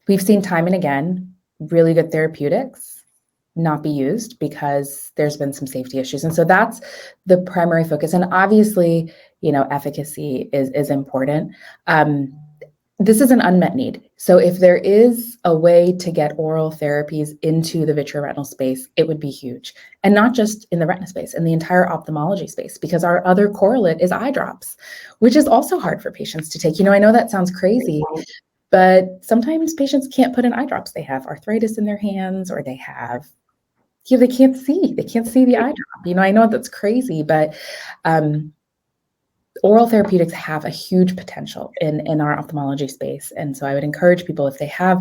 We've seen time and again, really good therapeutics not be used because there's been some safety issues. And so that's the primary focus. And obviously, efficacy is important. This is an unmet need. So if there is a way to get oral therapies into the vitreoretinal space, it would be huge. And not just in the retina space, in the entire ophthalmology space, because our other correlate is eye drops, which is also hard for patients to take. I know that sounds crazy, but sometimes patients can't put in eye drops. They have arthritis in their hands, or they can't see. They can't see the eye drop. I know that's crazy, but oral therapeutics have a huge potential in our ophthalmology space. And so I would encourage people, if they have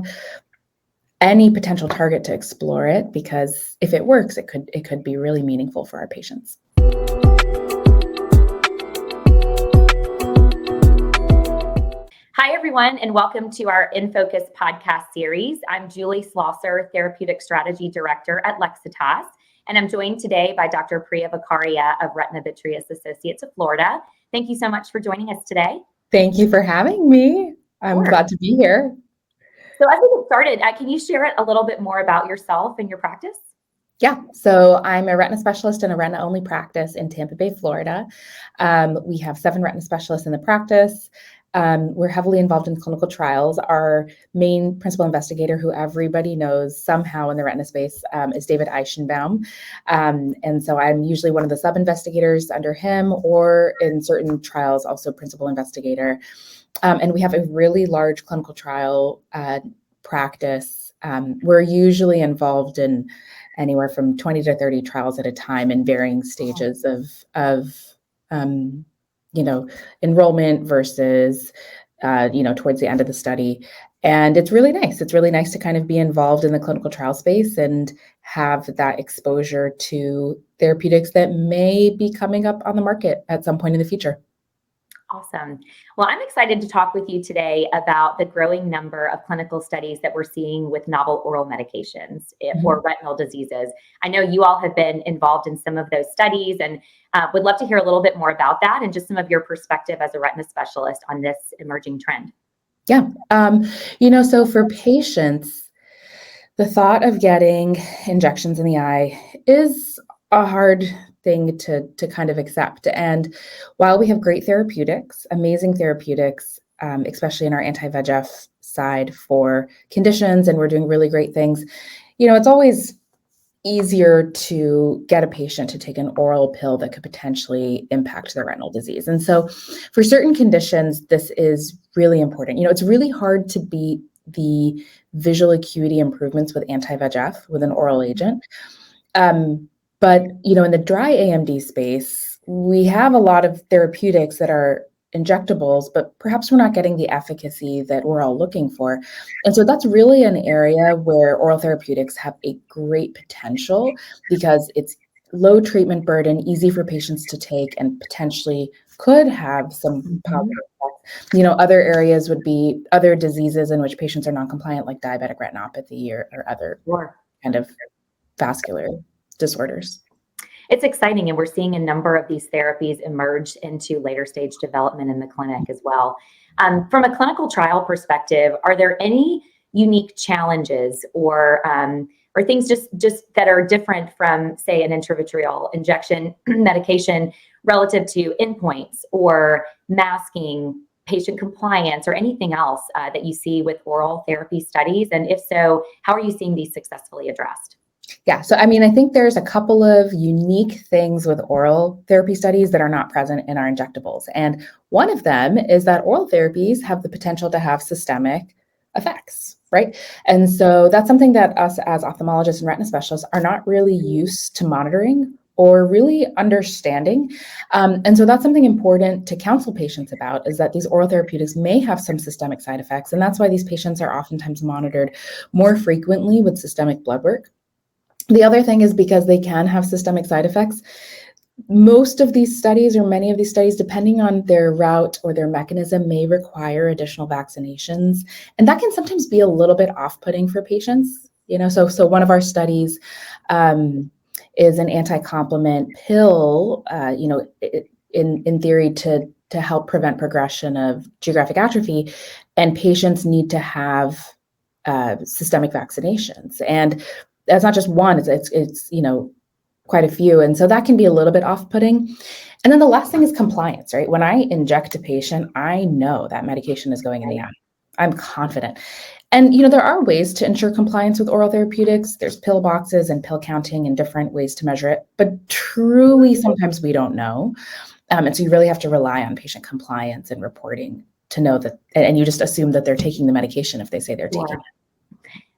any potential target, to explore it, because if it works, it could be really meaningful for our patients. Hi, everyone, and welcome to our InFocus podcast series. I'm Julie Schlosser, Therapeutic Strategy Director at Lexitas, and I'm joined today by Dr. Priya Vakharia of Retina Vitreous Associates of Florida. Thank you so much for joining us today. Thank you for having me. I'm glad to be here. So as we get started, can you share a little bit more about yourself and your practice? Yeah, so I'm a retina specialist in a retina-only practice in Tampa Bay, Florida. We have 7 retina specialists in the practice. We're heavily involved in clinical trials. Our main principal investigator, who everybody knows somehow in the retina space, is David Eichenbaum. And so I'm usually one of the sub-investigators under him, or in certain trials, also principal investigator. And we have a really large clinical trial practice. We're usually involved in anywhere from 20 to 30 trials at a time in varying stages of enrollment versus, towards the end of the study. And it's really nice. It's really nice to kind of be involved in the clinical trial space and have that exposure to therapeutics that may be coming up on the market at some point in the future. Awesome. Well, I'm excited to talk with you today about the growing number of clinical studies that we're seeing with novel oral medications for retinal diseases. I know you all have been involved in some of those studies, and would love to hear a little bit more about that and just some of your perspective as a retina specialist on this emerging trend. Yeah. So for patients, the thought of getting injections in the eye is a hard thing to kind of accept. And while we have great therapeutics, amazing therapeutics, especially in our anti-VEGF side for conditions, and we're doing really great things, it's always easier to get a patient to take an oral pill that could potentially impact their retinal disease. And so for certain conditions, this is really important. It's really hard to beat the visual acuity improvements with anti-VEGF with an oral agent. But, in the dry AMD space, we have a lot of therapeutics that are injectables, but perhaps we're not getting the efficacy that we're all looking for. And so that's really an area where oral therapeutics have a great potential, because it's low treatment burden, easy for patients to take, and potentially could have some positive effects. Other areas would be other diseases in which patients are non-compliant, like diabetic retinopathy or other kind of vascular disorders. It's exciting, and we're seeing a number of these therapies emerge into later stage development in the clinic as well. From a clinical trial perspective, are there any unique challenges or things just that are different from, say, an intravitreal injection medication relative to endpoints or masking, patient compliance, or anything else that you see with oral therapy studies? And if so, how are you seeing these successfully addressed? Yeah. So, I think there's a couple of unique things with oral therapy studies that are not present in our injectables. And one of them is that oral therapies have the potential to have systemic effects, right? And so that's something that us as ophthalmologists and retina specialists are not really used to monitoring or really understanding. And so that's something important to counsel patients about, is that these oral therapeutics may have some systemic side effects. And that's why these patients are oftentimes monitored more frequently with systemic blood work. The other thing is, because they can have systemic side effects, most of these studies, or many of these studies, depending on their route or their mechanism, may require additional vaccinations. And that can sometimes be a little bit off-putting for patients. So one of our studies is an anti-complement pill, in theory to help prevent progression of geographic atrophy. And patients need to have systemic vaccinations. And that's not just one, it's quite a few. And so that can be a little bit off-putting. And then the last thing is compliance, right? When I inject a patient, I know that medication is going in the eye. I'm confident. And, there are ways to ensure compliance with oral therapeutics. There's pill boxes and pill counting and different ways to measure it. But truly, sometimes we don't know. And so you really have to rely on patient compliance and reporting to know that, and you just assume that they're taking the medication if they say they're taking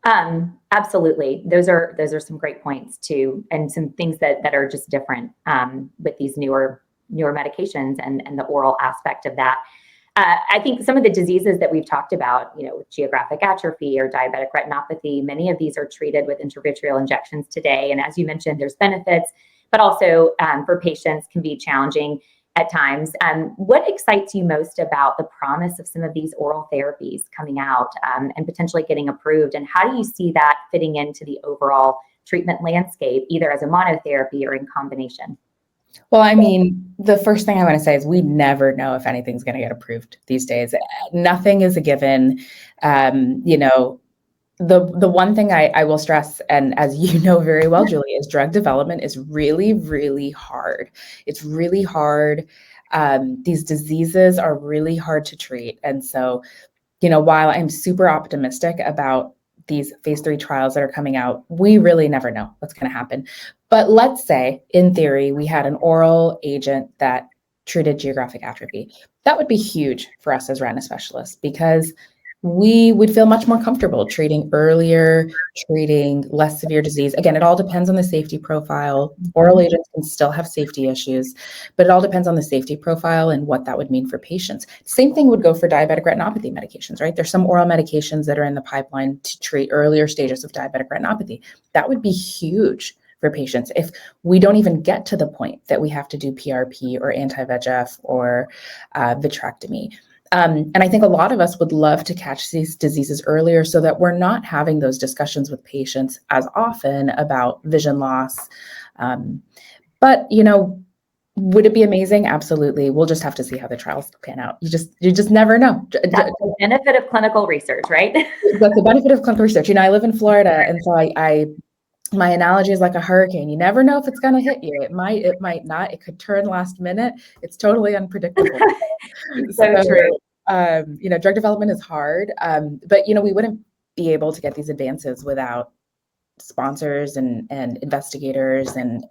it. Absolutely. Those are some great points too, and some things that are just different with these newer medications and the oral aspect of that. I think some of the diseases that we've talked about, with geographic atrophy or diabetic retinopathy, many of these are treated with intravitreal injections today. And as you mentioned, there's benefits, but also for patients can be challenging at times. What excites you most about the promise of some of these oral therapies coming out and potentially getting approved? And how do you see that fitting into the overall treatment landscape, either as a monotherapy or in combination? Well, I mean, the first thing I want to say is we never know if anything's going to get approved these days. Nothing is a given. The one thing I will stress, and as you know very well, Julie, is drug development is really, really hard. It's really hard. These diseases are really hard to treat. And so, while I'm super optimistic about these phase 3 trials that are coming out, we really never know what's going to happen. But let's say, in theory, we had an oral agent that treated geographic atrophy. That would be huge for us as retina specialists because we would feel much more comfortable treating earlier, treating less severe disease. Again, it all depends on the safety profile. Oral agents can still have safety issues, but it all depends on the safety profile and what that would mean for patients. Same thing would go for diabetic retinopathy medications, right? There's some oral medications that are in the pipeline to treat earlier stages of diabetic retinopathy. That would be huge for patients if we don't even get to the point that we have to do PRP or anti-VEGF or vitrectomy. And I think a lot of us would love to catch these diseases earlier so that we're not having those discussions with patients as often about vision loss. But, would it be amazing? Absolutely. We'll just have to see how the trials pan out. You just never know. That's the benefit of clinical research, right? That's the benefit of clinical research. I live in Florida, and so my analogy is like a hurricane. You never know if it's going to hit you. It might not. It could turn last minute. It's totally unpredictable. So true. Drug development is hard, but we wouldn't be able to get these advances without sponsors and investigators and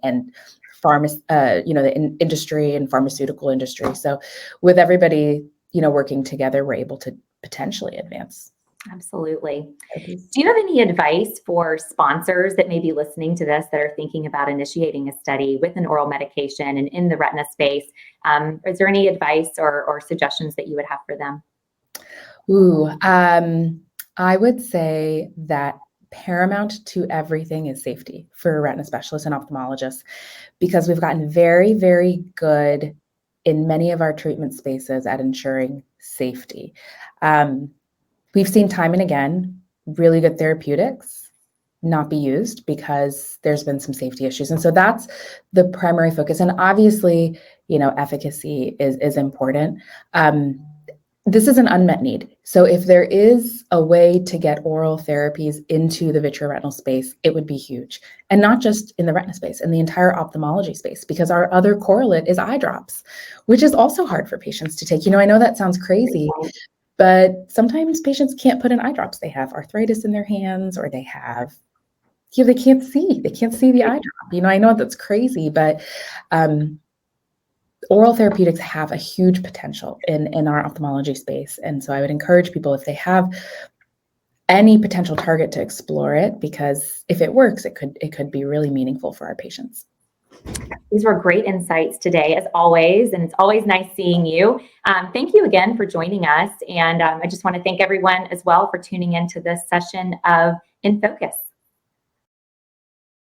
the industry and pharmaceutical industry. So with everybody, working together, we're able to potentially advance. Absolutely. Do you have any advice for sponsors that may be listening to this that are thinking about initiating a study with an oral medication and in the retina space? Is there any advice or suggestions that you would have for them? I would say that paramount to everything is safety for retina specialists and ophthalmologists, because we've gotten very, very good in many of our treatment spaces at ensuring safety. We've seen time and again, really good therapeutics not be used because there's been some safety issues. And so that's the primary focus. And obviously, efficacy is important. This is an unmet need. So if there is a way to get oral therapies into the vitreoretinal space, it would be huge. And not just in the retina space, in the entire ophthalmology space, because our other correlate is eye drops, which is also hard for patients to take. I know that sounds crazy, but sometimes patients can't put in eye drops. They have arthritis in their hands, or they have, they can't see the eye drop. I know that's crazy, but oral therapeutics have a huge potential in our ophthalmology space. And so I would encourage people, if they have any potential target, to explore it, because if it works, it could be really meaningful for our patients. These were great insights today, as always, and it's always nice seeing you. Thank you again for joining us. And I just want to thank everyone as well for tuning into this session of InFocus.